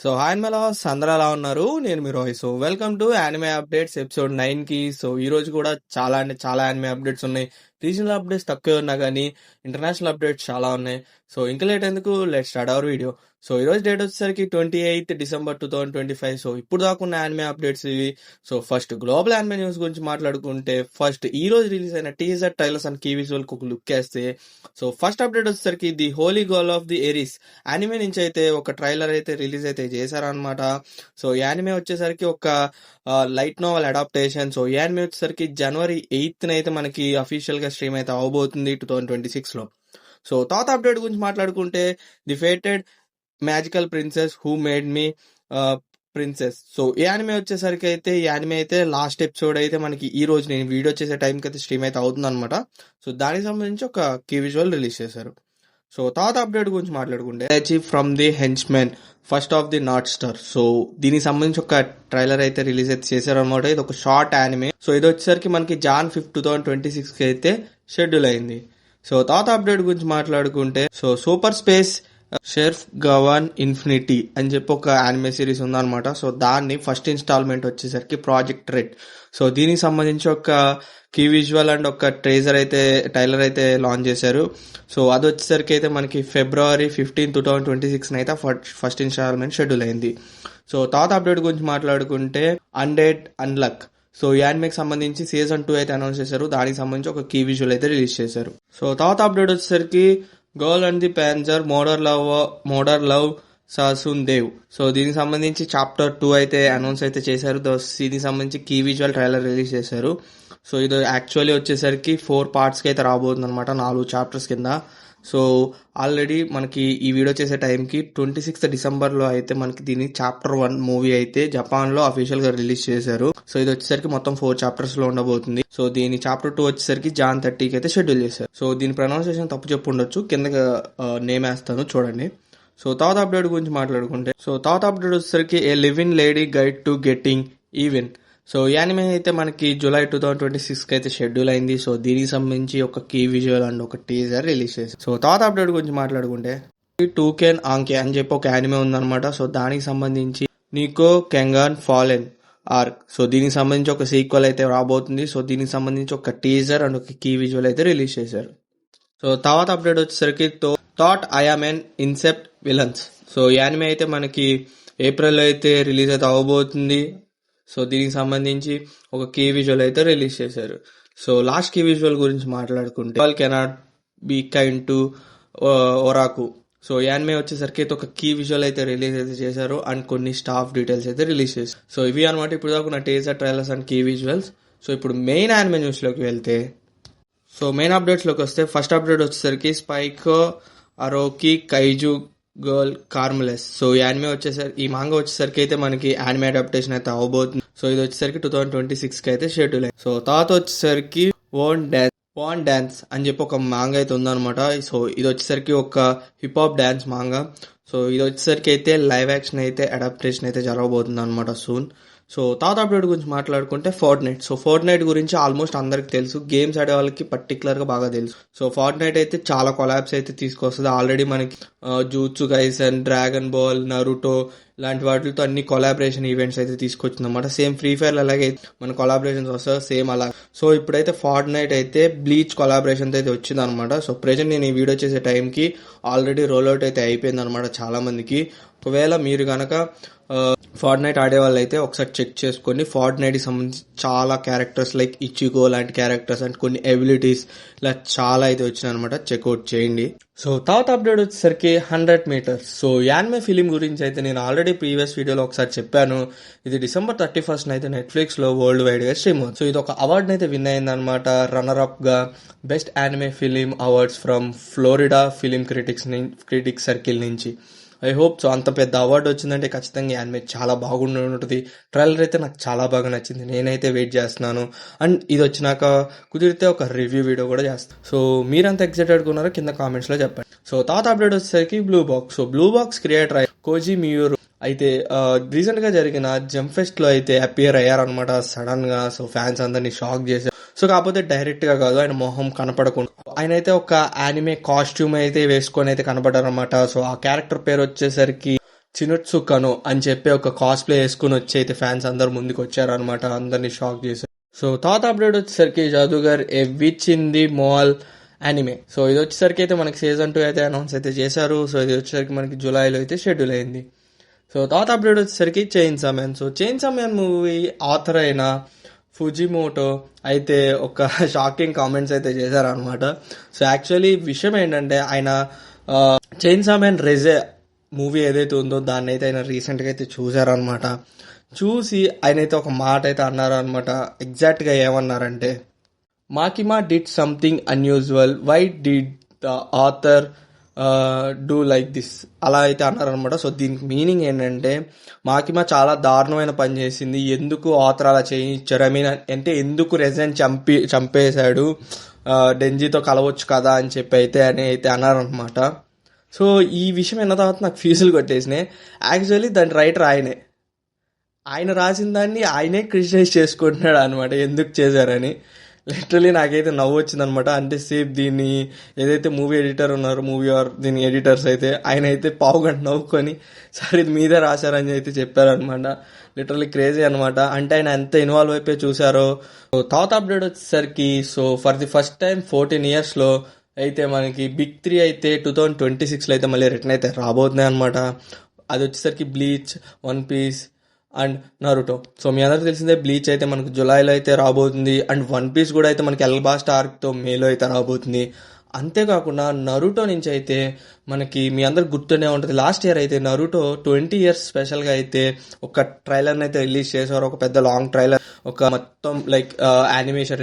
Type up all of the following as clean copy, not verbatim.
So hi and అందరూ ఎలా ఉన్నారు? నేను మీ Rohit. So welcome to anime updates episode 9 కి. సో ఈ రోజు కూడా చాలా అంటే చాలా యానిమే అప్డేట్స్ ఉన్నాయి. రీజనల్ అప్డేట్స్ తక్కువే ఉన్నా కానీ ఇంటర్నేషనల్ అప్డేట్స్ చాలా ఉన్నాయి. సో ఇంకా లేట్ ఎందుకు, let start our video. So ఈ రోజు డేట్ వచ్చేసరికి 28th December 2025. సో ఇప్పుడు దాకున్న యానిమే అప్డేట్స్ ఇవి. So first global anime news గురించి మాట్లాడుకుంటే, ఫస్ట్ ఈ రోజు రిలీజ్ అయిన teaser, trailers and key visual కు ఒక లుక్ వేస్తే, సో ఫస్ట్ అప్డేట్ వచ్చేసరికి the holy girl of the Eris anime నుంచి అయితే ఒక ట్రైలర్ అయితే రిలీజ్ అయితే చేశారనమాట. సో యానిమే వచ్చేసరికి ఒక light novel adaptation. So anime వచ్చేసరికి January 8th అయితే మనకి అఫీషియల్ గా స్ట్రీమ్ అయితే అవబోతుంది 2026 లో. సో తర్వాత అప్డేట్ గురించి మాట్లాడుకుంటే, the fated magical princess who made me princess. So ఈ యానిమే వచ్చేసరికి అయితే ఈ యానిమే అయితే లాస్ట్ ఎపిసోడ్ అయితే మనకి ఈ రోజు నేను వీడియో చేసే టైంకి అయితే స్ట్రీమ్ అయితే అవుతుంది అనమాట. సో దానికి సంబంధించి ఒక కీ విజువల్ రిలీజ్ చేశారు. సో తర్వాత అప్డేట్ గురించి మాట్లాడుకుంటే, achieve from the henchmen first of the north star. So దీనికి సంబంధించి ఒక ట్రైలర్ అయితే రిలీజ్ అయితే చేశారు అనమాట. ఇది ఒక షార్ట్ యానిమే. సో ఇది వచ్చేసరికి మనకి Jan 5, 2026 కి అయితే షెడ్యూల్ అయింది. సో తర్వాత అప్డేట్ గురించి మాట్లాడుకుంటే, సో సూపర్ స్పేస్ షెర్ఫ్ గవన్ ఇన్ఫినిటీ అని చెప్పి ఒక యానిమే సిరీస్ ఉందన్నమాట. సో దాన్ని ఫస్ట్ ఇన్స్టాల్మెంట్ వచ్చేసరికి ప్రాజెక్ట్ రెడ్. సో దీనికి సంబంధించి ఒక కీ విజువల్ అండ్ ఒక ట్రైలర్ అయితే లాంచ్ చేశారు. సో అది వచ్చేసరికి అయితే మనకి February 15, 2026 అయితే ఫస్ట్ ఇన్స్టాల్మెంట్ షెడ్యూల్ అయింది. సో తర్వాత అప్డేట్ గురించి మాట్లాడుకుంటే, అన్డెడ్ అన్లక్. సో ఈ యానిమేకి సంబంధించి సీజన్ 2 అయితే అనౌన్స్ చేశారు. దానికి సంబంధించి ఒక కీ విజువల్ అయితే రిలీజ్ చేశారు. సో తర్వాత అప్డేట్ వచ్చేసరికి గర్ల్ అండ్ ది ప్యాన్జర్ మోడర్ లవ్ సాసున్ దేవ్. సో దీనికి సంబంధించి చాప్టర్ 2 అయితే అనౌన్స్ అయితే చేశారు. దీనికి సంబంధించి కీ విజువల్ ట్రైలర్ రిలీజ్ చేశారు. సో ఇది యాక్చువల్లీ వచ్చేసరికి 4 parts కి అయితే రాబోతుంది అనమాట, 4 chapters కింద. సో ఆల్రెడీ మనకి ఈ వీడియో చేసే టైంకి 26th December లో అయితే మనకి దీని చాప్టర్ 1 మూవీ అయితే జపాన్ లో అఫీషియల్ గా రిలీజ్ చేశారు. సో ఇది వచ్చేసరికి మొత్తం 4 chapters లో ఉండబోతుంది. సో దీని చాప్టర్ 2 వచ్చేసరికి Jan 30కి అయితే షెడ్యూల్ చేశారు. సో దీని ప్రొనౌన్సియేషన్ తప్పు చెప్పు ఉండొచ్చు, కింద నేమ్ వేస్తాను చూడండి. సో తర్వాత అప్డేట్ గురించి మాట్లాడుకుంటే, సో తర్వాత అప్డేట్ వచ్చేసరికి ఏ living lady guide to getting even. So anime అయితే మనకి July 2026 కి అయితే షెడ్యూల్ అయింది. సో దీనికి సంబంధించి ఒక కీ విజువల్ అండ్ ఒక టీజర్ రిలీజ్ చేశారు. సో తర్వాత అప్డేట్ గురించి మాట్లాడుకుంటే, టూకెన్ ఆంకే అని చెప్పి ఒక యానిమే ఉందన్నమాట. సో దానికి సంబంధించి నికో కెంగాన్ ఫాలెన్ ఆర్క్. సో దీనికి సంబంధించి ఒక సీక్వెల్ అయితే రాబోతుంది. సో దీనికి సంబంధించి ఒక టీజర్ అండ్ ఒక కీ విజువల్ అయితే రిలీజ్ చేశారు. సో తర్వాత అప్డేట్ వచ్చేసరికి though I am an inept villains. So ఈ యానిమే అయితే మనకి ఏప్రిల్ లో అయితే రిలీజ్ అయితే అవబోతుంది. సో దీనికి సంబంధించి ఒక కీ విజువల్ అయితే రిలీజ్ చేశారు. సో లాస్ట్ కీ విజువల్ గురించి మాట్లాడుకుంటే, all cannot be kind to ఒరాకు. సో యానిమే వచ్చేసరికి అయితే ఒక కీ విజువల్ అయితే రిలీజ్ అయితే చేశారు అండ్ కొన్ని స్టాఫ్ డీటెయిల్స్ అయితే రిలీజ్ చేశారు. సో ఇవి అనమాట ఇప్పుడు దాకా teaser, trailers and key visuals. So ఇప్పుడు మెయిన్ యానిమే న్యూస్ లోకి వెళ్తే, సో మెయిన్ అప్డేట్స్ లోకి వస్తే, ఫస్ట్ అప్డేట్ వచ్చేసరికి స్పైకో అరోకి కైజు గర్ల్ కార్మెలెస్. సో ఈ మాంగా వచ్చేసరికి అయితే మనకి యానిమే అడాప్టేషన్ అయితే అవబోతుంది. సో ఇది వచ్చేసరికి 2026 కి అయితే షెడ్యూల్ అయింది. సో తర్వాత వచ్చేసరికి వాన్ డాన్స్ అని చెప్పి ఒక మాంగా అయితే ఉందన్నమాట. సో ఇది వచ్చేసరికి ఒక hip hop dance manga. So ఇది వచ్చేసరికి అయితే లైవ్ యాక్షన్ అయితే అడాప్టేషన్ అయితే జరగబోతుంది అనమాట సూన్. సో తర్వాత అప్డేట్ గురించి మాట్లాడుకుంటే, ఫోర్ట్నైట్. సో ఫోర్ట్నైట్ గురించి ఆల్మోస్ట్ అందరికి తెలుసు, గేమ్స్ ఆడే వాళ్ళకి పర్టికులర్ గా బాగా తెలుసు. సో ఫోర్ట్నైట్ అయితే చాలా కొలాబ్స్ అయితే తీసుకొస్తుంది. ఆల్రెడీ మనకి జూట్సు కైసెన్, డ్రాగన్ బాల్, నరుటో ఇలాంటి వాటితో అన్ని కొలాబరేషన్ ఈవెంట్స్ అయితే తీసుకొచ్చింది అనమాట. సేమ్ ఫ్రీ ఫైర్ అలాగే మన కొలాబరేషన్స్ వస్తాయి సేమ్ అలా. సో ఇప్పుడైతే ఫోర్ట్నైట్ అయితే బ్లీచ్ కొలాబరేషన్ అయితే వచ్చింది అనమాట. సో ప్రెజెంట్ నేను ఈ వీడియో చేసే టైంకి ఆల్రెడీ రోల్ అవుట్ అయితే అయిపోయింది అనమాట చాలా మందికి. ఒకవేళ మీరు కనుక ఫోర్ట్నైట్ ఆడే వాళ్ళు అయితే ఒకసారి చెక్ చేసుకోండి. ఫోర్ట్నైట్ కి సంబంధించి చాలా క్యారెక్టర్స్ లైక్ ఇచిగో లాంటి క్యారెక్టర్స్ అండ్ కొన్ని ఎబిలిటీస్ ఇలా చాలా అయితే వచ్చినాయి అనమాట, చెక్అవుట్ చేయండి. సో తర్వాత అప్డేట్ వచ్చేసరికి 100 meters. సో యానిమే ఫిలిం గురించి అయితే నేను ఆల్రెడీ ప్రీవియస్ వీడియోలో ఒకసారి చెప్పాను. ఇది December 31st అయితే నెట్ఫ్లిక్స్ లో వరల్డ్ వైడ్ గా స్ట్రీమ్ అవుతుంది. సో ఇది ఒక అవార్డ్ అయితే విన్ అయింది అనమాట. రన్నర్ అప్ గా best anime film awards from Florida film critics circle నుంచి. ఐ హోప్ సో అంత పెద్ద అవార్డు వచ్చిందంటే ఖచ్చితంగా యానిమే చాలా బాగుండి ఉంటుంది. ట్రైలర్ అయితే నాకు చాలా బాగా నచ్చింది, నేనైతే వెయిట్ చేస్తున్నాను. అండ్ ఇది వచ్చినాక కుదిరితే ఒక రివ్యూ వీడియో కూడా చేస్తాను. సో మీరంతా ఎక్సైటెడ్గా ఉన్నారో కింద కామెంట్స్ లో చెప్పండి. సో తర్వాత అప్డేట్ వచ్చేసరికి blue box. So blue box creator Koji Miura అయితే రీసెంట్ గా జరిగిన జంప్ ఫెస్ట్ లో అయితే అపియర్ అయ్యారనమాట సడన్ గా. సో ఫ్యాన్స్ అందరినీ షాక్ చేశారు. సో కాకపోతే డైరెక్ట్ గా కాదు, ఆయన మొహం కనపడకుండా ఆయన అయితే ఒక యానిమే కాస్ట్యూమ్ అయితే వేసుకొని అయితే కనపడ్డారు అనమాట. సో ఆ క్యారెక్టర్ పేరు వచ్చేసరికి చినుట్సు కనో అని చెప్పి ఒక కాస్ప్లే వేసుకుని వచ్చి అయితే ఫ్యాన్స్ అందరు ముందుకు వచ్చారనమాట, అందరినీ షాక్ చేశారు. సో తర్వాత అప్డేట్ వచ్చేసరికి Jadugar a witch in the mall anime. So ఇది వచ్చేసరికి అయితే మనకి సీజన్ 2 అయితే అనౌన్స్ అయితే చేశారు. సో ఇది వచ్చేసరికి మనకి జూలైలో అయితే షెడ్యూల్ అయింది. సో తర్వాత అప్డేట్ వచ్చేసరికి చైన్సా man. So చైన్సా man movie author అయిన ఫుజిమోటో అయితే ఒక షాకింగ్ కామెంట్స్ అయితే చేశారనమాట. సో యాక్చువల్లీ విషయం ఏంటంటే ఆయన చైన్సా మ్యాన్ రెజే మూవీ ఏదైతే ఉందో దాన్ని అయితే ఆయన రీసెంట్గా అయితే చూశారనమాట. చూసి ఆయన అయితే ఒక మాట అయితే అన్నారనమాట. ఎగ్జాక్ట్గా ఏమన్నారంటే, Makima did something unusual, why did the author do like this, అలా అయితే అన్నారనమాట. సో దీనికి మీనింగ్ ఏంటంటే మాకిమా చాలా దారుణమైన పని చేసింది, ఎందుకు ఆథర్ అలా చేయించారు, ఐ మీన్ అంటే ఎందుకు రెజెన్ చంపేశాడు, డెంజీతో కలవచ్చు కదా అని చెప్పి అయితే అన్నారనమాట. సో ఈ విషయం విన్న తర్వాత నాకు ఫీజులు కొట్టేసినాయి. యాక్చువల్లీ దాని రైటర్ ఆయన రాసిన దాన్ని ఆయనే క్రిటిసైజ్ చేసుకుంటున్నాడు అనమాట, ఎందుకు చేశారని. లిటరలీ నాకైతే నవ్వు వచ్చిందనమాట. అంటే సేఫ్ దీన్ని ఏదైతే మూవీ ఎడిటర్ ఉన్నారో, మూవీ ఆర్ దీని ఎడిటర్స్ అయితే ఆయన అయితే పావుగంట నవ్వుకొని సరే ఇది మీదే రాశారని అయితే చెప్పారనమాట. లిటరలీ క్రేజీ అనమాట. అంటే ఆయన ఎంత ఇన్వాల్వ్ అయిపోయి చూసారో. తర్వాత అప్డేట్ వచ్చేసరికి so for the first time 14 yearsలో అయితే మనకి బిగ్ 3 అయితే 2026లో అయితే మళ్ళీ రిటర్న్ అయితే రాబోతున్నాయి అనమాట. అది వచ్చేసరికి Bleach, one piece and Naruto. So మీ అందరికి తెలిసిందే బ్లీచ్ అయితే మనకు జులైలో అయితే రాబోతుంది, అండ్ వన్ పీస్ కూడా అయితే మనకి ఎల్బాస్ట్ ఆర్క్తో మేలో అయితే రాబోతుంది. అంతేకాకుండా నరుటో నుంచి అయితే మనకి మీ అందరికి గుర్తునే ఉంటుంది, లాస్ట్ ఇయర్ అయితే నరుటో 20 years స్పెషల్గా అయితే ఒక ట్రైలర్ని అయితే రిలీజ్ చేశారు. ఒక పెద్ద లాంగ్ ట్రైలర్, ఒక మొత్తం లైక్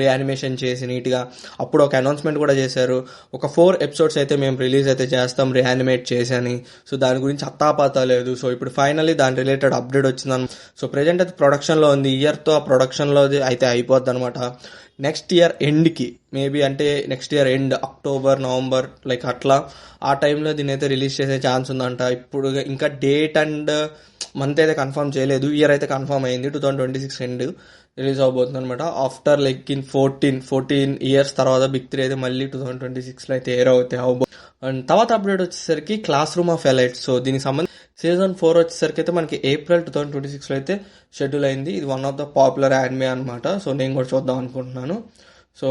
రీయానిమేషన్ చేసి నీట్గా అప్పుడు ఒక అనౌన్స్మెంట్ కూడా చేశారు. ఒక 4 episodes అయితే మేము రిలీజ్ అయితే చేస్తాం రీయానిమేట్ చేశాని. సో దాని గురించి అత్తాపాతా లేదు. సో ఇప్పుడు ఫైనల్లీ దాని రిలేటెడ్ అప్డేట్ వచ్చిందని. సో ప్రెజెంట్ అయితే ప్రొడక్షన్లో ఉంది. ఇయర్తో ఆ ప్రొడక్షన్లో అయితే అయిపోద్ది అనమాట. నెక్స్ట్ ఇయర్ ఎండ్కి మేబీ, అంటే next year end October, November like అట్లా ఆ టైంలో దీని అయితే రిలీజ్ చేసే ఛాన్స్ ఉందంట. ఇప్పుడు ఇంకా డేట్ అండ్ మంత్ అయితే కన్ఫర్మ్ చేయలేదు. ఇయర్ అయితే కన్ఫర్మ్ అయింది, 2026 ఎండ్ రిలీజ్ అవబోతుంది అనమాట. ఆఫ్టర్ లైక్ ఇన్ 14 years తర్వాత బిగ్ 3 అయితే మళ్ళీ 2026లో అయితే ఎయిర్ అవుతాయి. అండ్ తర్వాత అప్డేట్ వచ్చేసరికి class room of elite. So దీనికి సంబంధించి సీజన్ 4 వచ్చేసరికి అయితే మనకి ఏప్రిల్ 2026లో అయితే షెడ్యూల్ అయింది. ఇది one of the popular anime అనమాట. సో నేను కూడా చూద్దాం అనుకుంటున్నాను. సో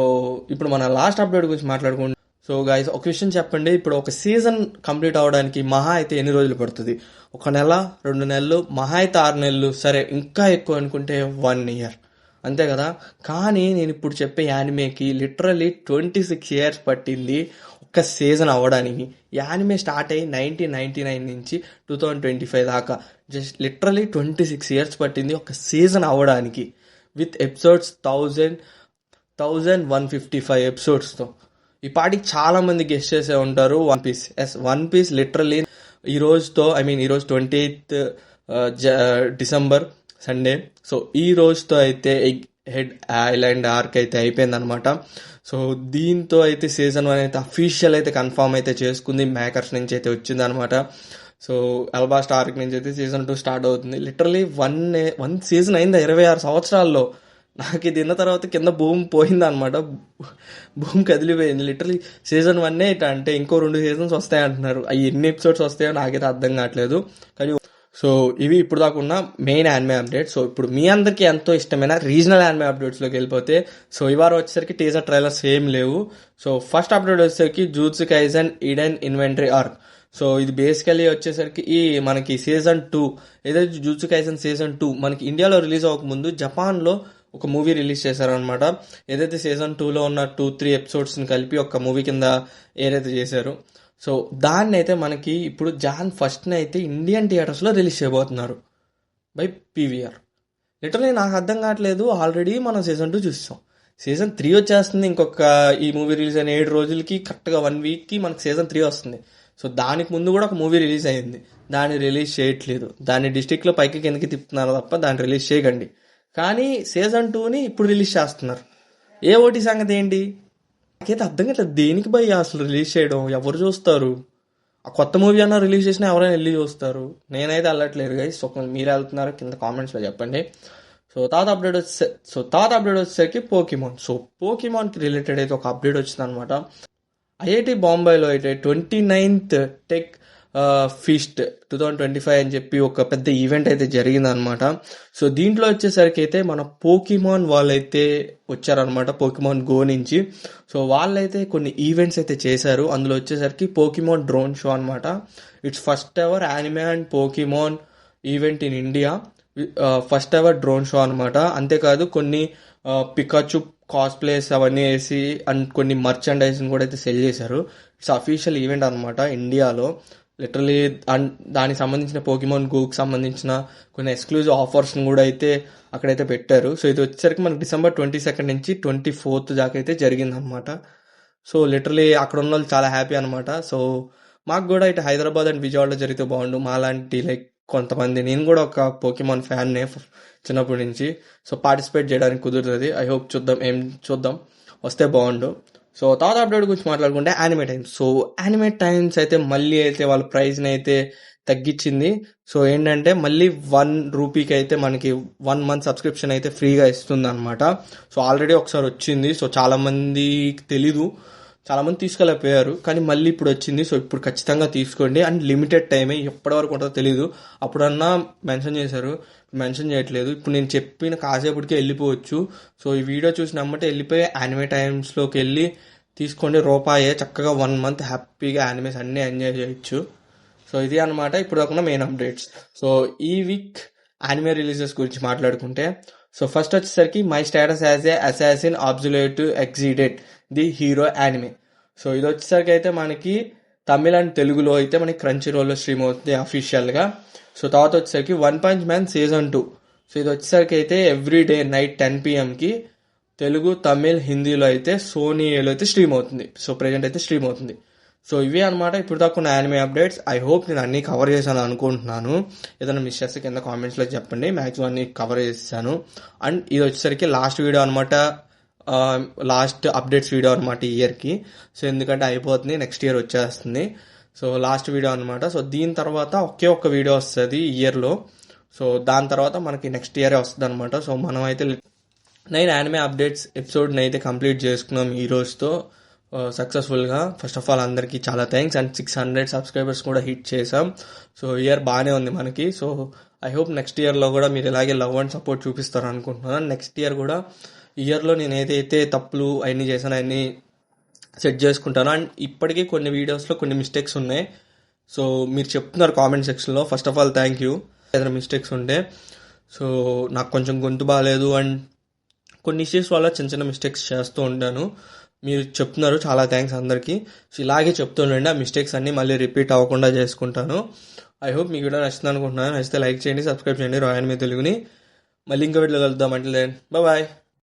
ఇప్పుడు మన లాస్ట్ అప్డేట్ గురించి మాట్లాడుకుంటాం. సో గైస్ ఒక విషయం చెప్పండి, ఇప్పుడు ఒక సీజన్ కంప్లీట్ అవ్వడానికి మహా అయితే ఎన్ని రోజులు పడుతుంది? 1 నెల, 2 నెలలు, మహా అయితే 6 నెలలు, సరే ఇంకా ఎక్కువ అనుకుంటే 1 year, అంతే కదా. కానీ నేను ఇప్పుడు చెప్పే యానిమేకి లిటరలీ 26 years పట్టింది ఒక సీజన్ అవ్వడానికి. యానిమే స్టార్ట్ అయ్యి 1999 నుంచి 2025 దాకా జస్ట్ లిటరలీ 26 years పట్టింది ఒక సీజన్ అవ్వడానికి, విత్ ఎపిసోడ్స్ 1155 ఎపిసోడ్స్తో. ఈ పాటికి చాలా మంది గెస్ట్ చేసే ఉంటారు one piece. One piece literally ఈ రోజుతో, ఐ మీన్ ఈరోజు 28th December సండే. సో ఈ రోజుతో అయితే ఎగ్ హెడ్ ఐలాండ్ ఆర్క్ అయితే అయిపోయిందనమాట. సో దీంతో అయితే సీజన్ 1 అయితే అఫీషియల్ అయితే కన్ఫర్మ్ అయితే చేసుకుంది, మేకర్స్ నుంచి అయితే వచ్చిందనమాట. సో అల్బాస్ట్ ఆర్క్ నుంచి అయితే సీజన్ 2 స్టార్ట్ అవుతుంది. లిటరలీ వన్ సీజన్ అయిందా 26 సంవత్సరాల్లో. నాకు ఇది తిన్న తర్వాత కింద భూమి పోయిందనమాట, భూమి కదిలిపోయింది. లిటరలీ సీజన్ 1 ఇట్లా అంటే ఇంకో 2 seasons వస్తాయి అంటున్నారు. అవి ఎన్ని ఎపిసోడ్స్ వస్తాయో నాకైతే అర్థం కావట్లేదు. కానీ సో ఇవి ఇప్పుడు దాకా ఉన్న మెయిన్ యానిమే అప్డేట్. సో ఇప్పుడు మీ అందరికీ ఎంతో ఇష్టమైన రీజనల్ యానిమే అప్డేట్స్లోకి వెళ్ళిపోతే, సో ఈ వారం వచ్చేసరికి టీజర్ ట్రైలర్స్ ఏం లేవు. సో ఫస్ట్ అప్డేట్ వచ్చేసరికి Jujutsu Kaisen Eden inventory arc. So ఇది బేసికలీ వచ్చేసరికి ఈ మనకి సీజన్ 2 ఏదైతే జూజుట్సు కైసెన్ సీజన్ 2 మనకి ఇండియాలో రిలీజ్ అవ్వకముందు జపాన్లో ఒక మూవీ రిలీజ్ చేశారనమాట. ఏదైతే సీజన్ 2లో ఉన్న 2-3 episodes కలిపి ఒక మూవీ కింద ఏదైతే చేశారు. సో దాన్ని అయితే మనకి ఇప్పుడు Jan 1st అయితే ఇండియన్ థియేటర్స్లో రిలీజ్ చేయబోతున్నారు బై PVR. లిటరలీ నాకు అర్థం కావట్లేదు. ఆల్రెడీ మనం సీజన్ 2 చూస్తాం, సీజన్ 3 వచ్చేస్తుంది. ఇంకొక ఈ మూవీ రిలీజ్ అయిన 7 రోజులకి కరెక్ట్గా 1 weekకి మనకి సీజన్ 3 వస్తుంది. సో దానికి ముందు కూడా ఒక మూవీ రిలీజ్ అయ్యింది, దాన్ని రిలీజ్ చేయట్లేదు. దాన్ని డిస్ట్రిక్ట్లో పైకి కిందకి తిప్పుతున్నారు తప్ప దాన్ని రిలీజ్ చేయకండి. కానీ సీజన్ 2ని ఇప్పుడు రిలీజ్ చేస్తున్నారు. ఏ ఓటీ సంగతి ఏంటి నాకైతే అర్థం కావట్లేదు. దేనికి భయ అసలు రిలీజ్ చేయడం? ఎవరు చూస్తారు? ఆ కొత్త మూవీ అన్నా రిలీజ్ చేసినా ఎవరైనా వెళ్ళి చూస్తారు. నేనైతే వెళ్ళట్లేదు గైస్. మీరు వెళ్తున్నారు కింద కామెంట్స్లో చెప్పండి. సో తాత అప్డేట్ వచ్చేసరికి పోకీమాన్. సో పోకీమాన్కి రిలేటెడ్ అయితే ఒక అప్డేట్ వచ్చింది అనమాట. IIT బాంబేలో అయితే 29th టెక్ ఫీస్ట్ 2025 అని చెప్పి ఒక పెద్ద ఈవెంట్ అయితే జరిగిందనమాట. సో దీంట్లో వచ్చేసరికి అయితే మన పోకీమాన్ వాళ్ళైతే వచ్చారనమాట, పోకీమాన్ గో నుంచి. సో వాళ్ళైతే కొన్ని ఈవెంట్స్ అయితే చేశారు. అందులో వచ్చేసరికి పోకీమాన్ డ్రోన్ షో అనమాట. It's first ever anime and Pokemon event in India. First ever drone show అనమాట. అంతేకాదు కొన్ని పికాచు కాస్ప్లేస్ అవన్నీ వేసి అండ్ కొన్ని మర్చండైజ్ని కూడా అయితే సెల్ చేశారు. ఇట్స్ అఫీషియల్ ఈవెంట్ అనమాట ఇండియాలో. లిటరలీ అండ్ దానికి సంబంధించిన పోకీమాన్ గోకి సంబంధించిన కొన్ని ఎక్స్క్లూజివ్ ఆఫర్స్ని కూడా అయితే అక్కడైతే పెట్టారు. సో ఇది వచ్చేసరికి మనకి December 22 నుంచి 24 దాకా అయితే జరిగిందనమాట. సో లిటరలీ అక్కడ ఉన్న వాళ్ళు చాలా హ్యాపీ అనమాట. సో మాకు కూడా ఇటు హైదరాబాద్ అండ్ విజయవాడలో జరిగితే బాగుండు. మాలాంటి లైక్ కొంతమంది, నేను కూడా ఒక పోకీమాన్ ఫ్యాన్నే చిన్నప్పటి నుంచి. సో పార్టిసిపేట్ చేయడానికి కుదురుతుంది. ఐ హోప్ చూద్దాం వస్తే బాగుండు. సో తర్వాత అప్డేట్ గురించి మాట్లాడుకుంటే anime times. So anime times అయితే మళ్ళీ అయితే వాళ్ళ ప్రైస్ని అయితే తగ్గించింది. సో ఏంటంటే మళ్ళీ ₹1 అయితే మనకి 1 month సబ్స్క్రిప్షన్ అయితే ఫ్రీగా ఇస్తుంది అనమాట. సో ఆల్రెడీ ఒకసారి వచ్చింది. సో చాలా మందికి తెలీదు, చాలా మంది తీసుకోలేకపోయారు, కానీ మళ్ళీ ఇప్పుడు వచ్చింది. సో ఇప్పుడు ఖచ్చితంగా తీసుకోండి. అండ్ లిమిటెడ్ టైమే, ఎప్పటి వరకు ఉంటుందో తెలీదు. అప్పుడన్నా మెన్షన్ చేశారు, మెన్షన్ చేయట్లేదు. ఇప్పుడు నేను చెప్పిన కాసేపటికే వెళ్ళిపోవచ్చు. సో ఈ వీడియో చూసినమ్మంటే వెళ్ళిపోయి యానిమే టైమ్స్లోకి వెళ్ళి తీసుకోండి. రూపాయే, చక్కగా 1 month హ్యాపీగా యానిమేస్ అన్నీ ఎంజాయ్ చేయొచ్చు. సో ఇది అనమాట ఇప్పుడు కాకుండా మెయిన్ అప్డేట్స్. సో ఈ వీక్ యానిమే రిలీజెస్ గురించి మాట్లాడుకుంటే, సో ఫస్ట్ వచ్చేసరికి my status as a assassin absolute exceeded the hero anime. So ఇది వచ్చేసరికి అయితే మనకి తమిళ అండ్ తెలుగులో అయితే మనకి క్రంచీ రోల్లో స్ట్రీమ్ అవుతుంది అఫీషియల్గా. సో తర్వాత వచ్చేసరికి one punch man season 2. So ఇది వచ్చేసరికి అయితే everyday night 10 PM Telugu, Tamil, హిందీలో అయితే సోనీలో అయితే స్ట్రీమ్ అవుతుంది. సో ప్రెజెంట్ అయితే స్ట్రీమ్ అవుతుంది. సో ఇవే అనమాట ఇప్పుడు దాకా ఉన్న యానిమే అప్డేట్స్. ఐ హోప్ నేను అన్నీ కవర్ చేశాను అనుకుంటున్నాను. ఏదైనా మిస్ చేస్తే కింద కామెంట్స్లో చెప్పండి. మ్యాక్సిమం అన్ని కవర్ చేశాను. అండ్ ఇది వచ్చేసరికి లాస్ట్ వీడియో అనమాట, లాస్ట్ అప్డేట్స్ వీడియో అనమాట ఈ ఇయర్కి. సో ఎందుకంటే అయిపోతుంది, నెక్స్ట్ ఇయర్ వచ్చేస్తుంది. సో లాస్ట్ వీడియో అనమాట. సో దీని తర్వాత ఒక్క వీడియో వస్తుంది ఇయర్లో. సో దాని తర్వాత మనకి నెక్స్ట్ ఇయరే వస్తుంది అనమాట. సో మనం అయితే 9 యానిమే అప్డేట్స్ ఎపిసోడ్ని అయితే కంప్లీట్ చేసుకున్నాం ఈ రోజుతో సక్సెస్ఫుల్గా. ఫస్ట్ ఆఫ్ ఆల్ అందరికీ చాలా థ్యాంక్స్. అండ్ 600 సబ్స్క్రైబర్స్ కూడా హిట్ చేసాం. సో ఇయర్ బాగానే ఉంది మనకి. సో ఐ హోప్ నెక్స్ట్ ఇయర్లో కూడా మీరు ఇలాగే లవ్ అండ్ సపోర్ట్ చూపిస్తారు అనుకుంటున్నాను. నెక్స్ట్ ఇయర్ కూడా ఇయర్లో నేను ఏదైతే తప్పులు అవన్నీ చేశానో అవన్నీ సెట్ చేసుకుంటాను. అండ్ ఇప్పటికీ కొన్ని వీడియోస్లో కొన్ని మిస్టేక్స్ ఉన్నాయి. సో మీరు చెప్తున్నారు కామెంట్ సెక్షన్లో. First of all thank you. ఏదైనా మిస్టేక్స్ ఉంటే, సో నాకు కొంచెం గొంతు బాగాలేదు అండ్ కొన్ని ఇష్యూస్ వల్ల చిన్న చిన్న మిస్టేక్స్ చేస్తూ ఉంటాను. మీరు చెప్తున్నారు, చాలా థ్యాంక్స్ అందరికీ. సో ఇలాగే చెప్తుండండి, ఆ మిస్టేక్స్ అన్నీ మళ్ళీ రిపీట్ అవ్వకుండా చేసుకుంటాను. ఐ హోప్ మీకు వీడియో నచ్చుతుంది అనుకుంటున్నాను. నచ్చితే లైక్ చేయండి, సబ్స్క్రైబ్ చేయండి రాయల్ మీ తెలుగుని. మళ్ళీ ఇంకో వీడియోలో కలుద్దాం. అంటే బాయ్.